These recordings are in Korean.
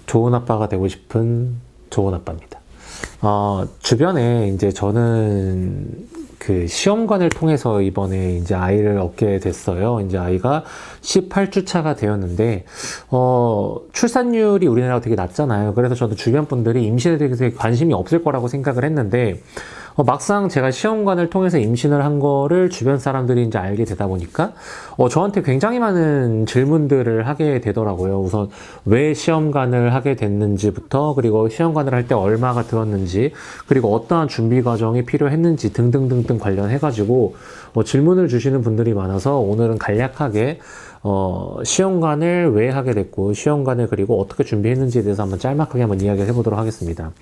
좋은 아빠가 되고 싶은 좋은 아빠입니다. 주변에 이제 저는 그 시험관을 통해서 이번에 이제 아이를 얻게 됐어요. 이제 아이가 18주 차가 되었는데, 출산율이 우리나라가 되게 낮잖아요. 그래서 저도 주변 분들이 임신에 대해서 관심이 없을 거라고 생각을 했는데, 막상 제가 시험관을 통해서 임신을 한 거를 주변 사람들이 이제 알게 되다 보니까, 저한테 굉장히 많은 질문들을 하게 되더라고요. 우선, 왜 시험관을 하게 됐는지부터, 그리고 시험관을 할 때 얼마가 들었는지, 그리고 어떠한 준비 과정이 필요했는지 등등등등 관련해가지고, 질문을 주시는 분들이 많아서 오늘은 간략하게, 시험관을 왜 하게 됐고, 시험관을 그리고 어떻게 준비했는지에 대해서 한번 짤막하게 한번 이야기를 해보도록 하겠습니다.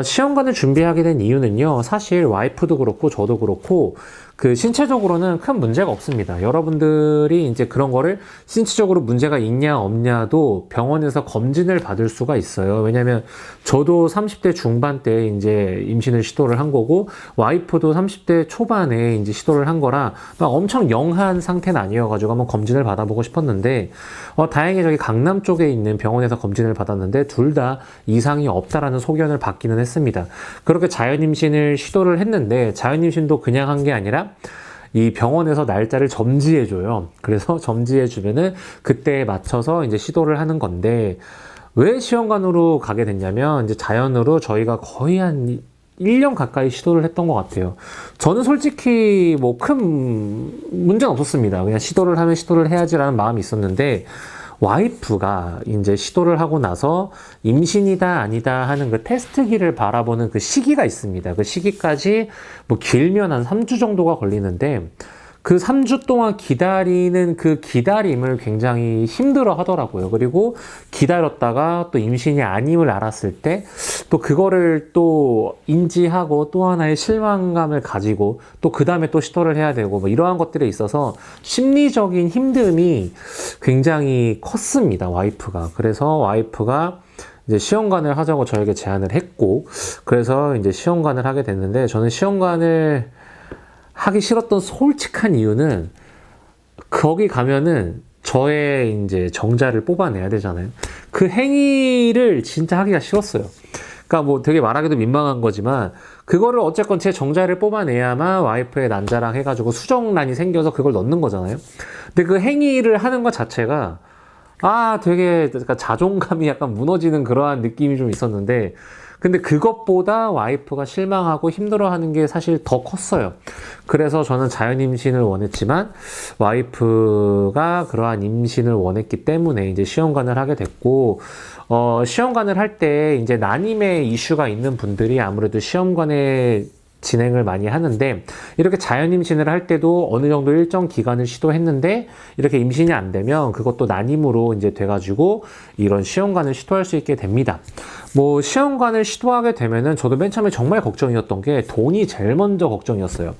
시험관을 준비하게 된 이유는요, 사실 와이프도 그렇고 저도 그렇고 그 신체적으로는 큰 문제가 없습니다. 여러분들이 이제 그런 거를 신체적으로 문제가 있냐 없냐도 병원에서 검진을 받을 수가 있어요. 왜냐면 저도 30대 중반 때 이제 임신을 시도를 한 거고 와이프도 30대 초반에 이제 시도를 한 거라 막 엄청 영한 상태는 아니어가지고 한번 검진을 받아보고 싶었는데 다행히 저기 강남 쪽에 있는 병원에서 검진을 받았는데 둘 다 이상이 없다라는 소견을 받기는 했습니다. 그렇게 자연임신을 시도를 했는데 자연임신도 그냥 한 게 아니라 이 병원에서 날짜를 점지해줘요. 그래서 점지해주면은 그때에 맞춰서 이제 시도를 하는 건데 왜 시험관으로 가게 됐냐면 이제 자연으로 저희가 거의 한 1년 가까이 시도를 했던 것 같아요. 저는 솔직히 뭐 큰 문제는 없었습니다. 그냥 시도를 하면 시도를 해야지라는 마음이 있었는데 와이프가 이제 시도를 하고 나서 임신이다 아니다 하는 그 테스트기를 바라보는 그 시기가 있습니다. 그 시기까지 뭐 길면 한 3주 정도가 걸리는데 그 3주 동안 기다리는 그 기다림을 굉장히 힘들어 하더라고요. 그리고 기다렸다가 또 임신이 아님을 알았을 때 또 그거를 또 인지하고 또 하나의 실망감을 가지고 또 그 다음에 또 시도를 해야 되고 뭐 이러한 것들에 있어서 심리적인 힘듦이 굉장히 컸습니다. 와이프가. 그래서 와이프가 이제 시험관을 하자고 저에게 제안을 했고 그래서 이제 시험관을 하게 됐는데 저는 시험관을 하기 싫었던 솔직한 이유는 거기 가면은 저의 이제 정자를 뽑아내야 되잖아요. 그 행위를 진짜 하기가 싫었어요. 그러니까 뭐 되게 말하기도 민망한 거지만 그거를 어쨌건 제 정자를 뽑아내야만 와이프의 난자랑 해가지고 수정란이 생겨서 그걸 넣는 거잖아요. 근데 그 행위를 하는 것 자체가 되게 그러니까 자존감이 약간 무너지는 그러한 느낌이 좀 있었는데 근데 그것보다 와이프가 실망하고 힘들어하는 게 사실 더 컸어요. 그래서 저는 자연 임신을 원했지만 와이프가 그러한 임신을 원했기 때문에 이제 시험관을 하게 됐고 시험관을 할 때 이제 난임의 이슈가 있는 분들이 아무래도 시험관에 진행을 많이 하는데 이렇게 자연 임신을 할 때도 어느 정도 일정 기간을 시도했는데 이렇게 임신이 안 되면 그것도 난임으로 이제 돼가지고 이런 시험관을 시도할 수 있게 됩니다. 뭐 시험관을 시도하게 되면은 저도 맨 처음에 정말 걱정이었던 게 돈이 제일 먼저 걱정이었어요.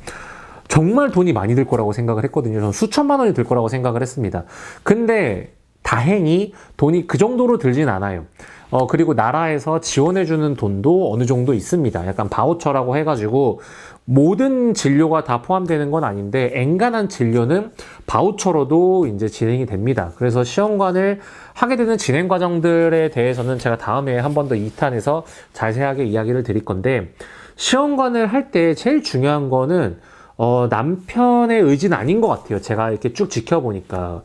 정말 돈이 많이 들 거라고 생각을 했거든요. 저는 수천만 원이 들 거라고 생각을 했습니다. 근데 다행히 돈이 그 정도로 들진 않아요. 그리고 나라에서 지원해주는 돈도 어느 정도 있습니다. 약간 바우처라고 해가지고 모든 진료가 다 포함되는 건 아닌데 엔간한 진료는 바우처로도 이제 진행이 됩니다. 그래서 시험관을 하게 되는 진행 과정들에 대해서는 제가 다음에 한 번 더 2탄에서 자세하게 이야기를 드릴 건데 시험관을 할 때 제일 중요한 거는 남편의 의지는 아닌 것 같아요. 제가 이렇게 쭉 지켜보니까.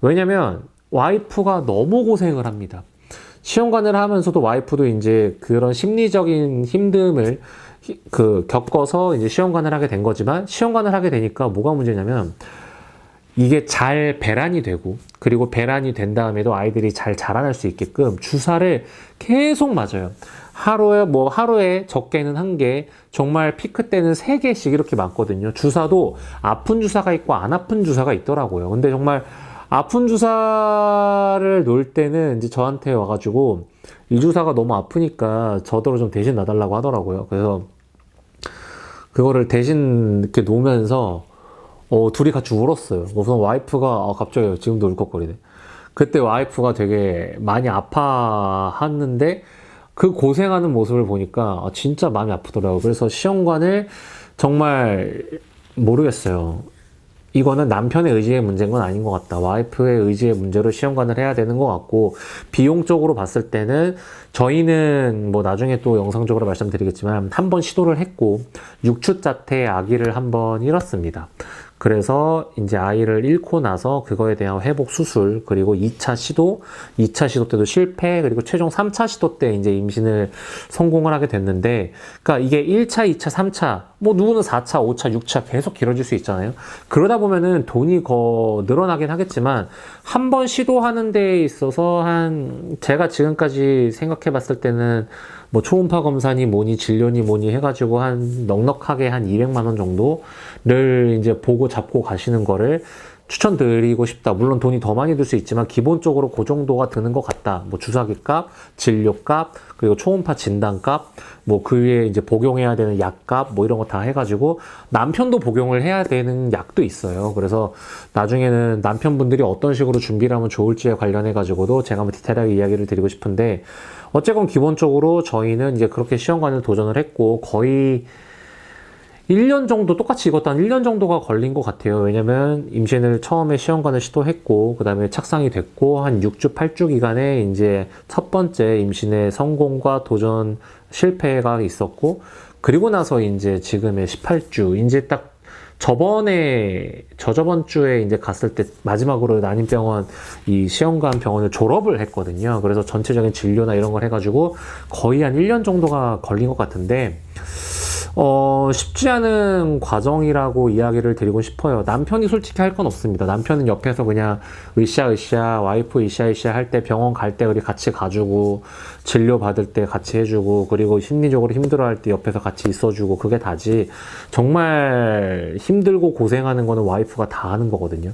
왜냐면 와이프가 너무 고생을 합니다. 시험관을 하면서도 와이프도 이제 그런 심리적인 힘듦을 겪어서 이제 시험관을 하게 된 거지만 시험관을 하게 되니까 뭐가 문제냐면 이게 잘 배란이 되고 그리고 배란이 된 다음에도 아이들이 잘 자라날 수 있게끔 주사를 계속 맞아요. 하루에 적게는 1개, 정말 피크 때는 3개씩 이렇게 맞거든요. 주사도 아픈 주사가 있고 안 아픈 주사가 있더라고요. 근데 정말 아픈 주사를 놓을 때는 이제 저한테 와가지고 이 주사가 너무 아프니까 저더러 좀 대신 놔달라고 하더라고요. 그래서 그거를 대신 이렇게 놓으면서 둘이 같이 울었어요. 우선 와이프가 갑자기 지금도 울컥거리네. 그때 와이프가 되게 많이 아파하는데 그 고생하는 모습을 보니까 진짜 마음이 아프더라고요. 그래서 시험관을 정말 모르겠어요. 이거는 남편의 의지의 문제인 건 아닌 것 같다. 와이프의 의지의 문제로 시험관을 해야 되는 것 같고, 비용적으로 봤을 때는 저희는 뭐 나중에 또 영상적으로 말씀드리겠지만 한 번 시도를 했고 6주차 때 아기를 한 번 잃었습니다. 그래서 이제 아이를 잃고 나서 그거에 대한 회복 수술, 그리고 2차 시도 때도 실패, 그리고 최종 3차 시도 때 이제 임신을 성공을 하게 됐는데, 그러니까 이게 1차, 2차, 3차, 뭐 누구는 4차, 5차, 6차 계속 길어질 수 있잖아요. 그러다 보면은 돈이 늘어나긴 하겠지만, 한 번 시도하는 데 있어서 제가 지금까지 생각해 봤을 때는 뭐 초음파 검사니 뭐니 진료니 뭐니 해가지고 넉넉하게 한 200만 원 정도를 이제 보고 잡고 가시는 거를 추천드리고 싶다. 물론 돈이 더 많이 들 수 있지만 기본적으로 그 정도가 드는 것 같다. 뭐 주사기 값, 진료 값, 그리고 초음파 진단 값, 뭐 그 위에 이제 복용해야 되는 약 값, 뭐 이런 거 다 해가지고 남편도 복용을 해야 되는 약도 있어요. 그래서 나중에는 남편분들이 어떤 식으로 준비를 하면 좋을지에 관련해가지고도 제가 한번 디테일하게 이야기를 드리고 싶은데, 어쨌건 기본적으로 저희는 이제 그렇게 시험관을 도전을 했고 거의 1년 정도 똑같이 이것도 한 1년 정도가 걸린 것 같아요. 왜냐면 임신을 처음에 시험관을 시도했고 그 다음에 착상이 됐고 한 6주 8주 기간에 이제 첫 번째 임신의 성공과 도전 실패가 있었고, 그리고 나서 이제 지금의 18주 이제 딱 저저번 주에 이제 갔을 때 마지막으로 난임병원 이 시험관 병원을 졸업을 했거든요. 그래서 전체적인 진료나 이런 걸 해가지고 거의 한 1년 정도가 걸린 것 같은데, 쉽지 않은 과정이라고 이야기를 드리고 싶어요. 남편이 솔직히 할 건 없습니다. 남편은 옆에서 그냥 으쌰으쌰, 와이프 으쌰으쌰 할 때 병원 갈 때 우리 같이 가주고, 진료 받을 때 같이 해주고, 그리고 심리적으로 힘들어할 때 옆에서 같이 있어주고, 그게 다지. 정말 힘들고 고생하는 거는 와이프가 다 하는 거거든요.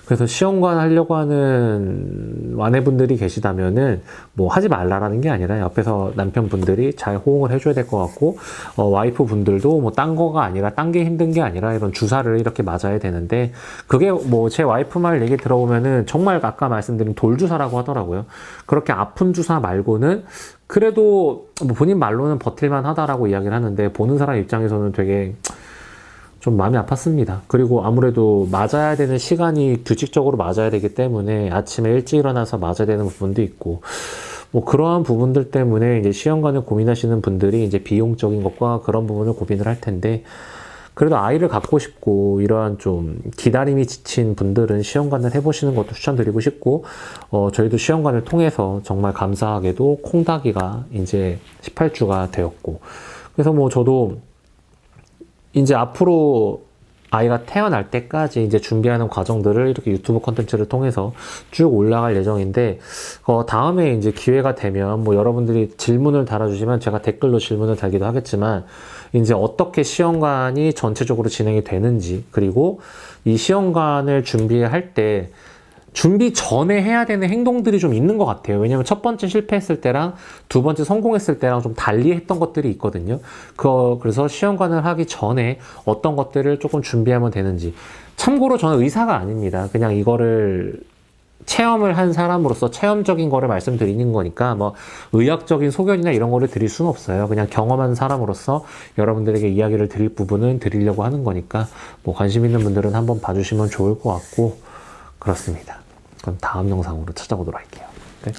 그래서 시험관 하려고 하는 아내분들이 계시다면은 뭐 하지 말라라는 게 아니라 옆에서 남편분들이 잘 호응을 해줘야 될 것 같고, 와이프 분들도 뭐 딴 거가 아니라, 딴 게 힘든 게 아니라 이런 주사를 이렇게 맞아야 되는데, 그게 뭐 제 와이프 말 얘기 들어보면은 정말 아까 말씀드린 돌주사라고 하더라고요. 그렇게 아픈 주사 말고는 그래도 뭐 본인 말로는 버틸만 하다라고 이야기를 하는데, 보는 사람 입장에서는 되게 좀 마음이 아팠습니다. 그리고 아무래도 맞아야 되는 시간이 규칙적으로 맞아야 되기 때문에 아침에 일찍 일어나서 맞아야 되는 부분도 있고, 뭐 그러한 부분들 때문에 이제 시험관을 고민하시는 분들이 이제 비용적인 것과 그런 부분을 고민을 할 텐데, 그래도 아이를 갖고 싶고 이러한 좀 기다림이 지친 분들은 시험관을 해보시는 것도 추천드리고 싶고, 저희도 시험관을 통해서 정말 감사하게도 콩닥이가 이제 18주가 되었고, 그래서 뭐 저도 이제 앞으로 아이가 태어날 때까지 이제 준비하는 과정들을 이렇게 유튜브 콘텐츠를 통해서 쭉 올라갈 예정인데, 다음에 이제 기회가 되면 뭐 여러분들이 질문을 달아주시면 제가 댓글로 질문을 달기도 하겠지만, 이제 어떻게 시험관이 전체적으로 진행이 되는지, 그리고 이 시험관을 준비할 때 준비 전에 해야 되는 행동들이 좀 있는 것 같아요. 왜냐면 첫 번째 실패했을 때랑 두 번째 성공했을 때랑 좀 달리 했던 것들이 있거든요. 그래서 시험관을 하기 전에 어떤 것들을 조금 준비하면 되는지. 참고로 저는 의사가 아닙니다. 그냥 이거를 체험을 한 사람으로서 체험적인 거를 말씀드리는 거니까 뭐 의학적인 소견이나 이런 거를 드릴 수는 없어요. 그냥 경험한 사람으로서 여러분들에게 이야기를 드릴 부분은 드리려고 하는 거니까 뭐 관심 있는 분들은 한번 봐주시면 좋을 것 같고, 그렇습니다. 그럼 다음 영상으로 찾아오도록 할게요. 네.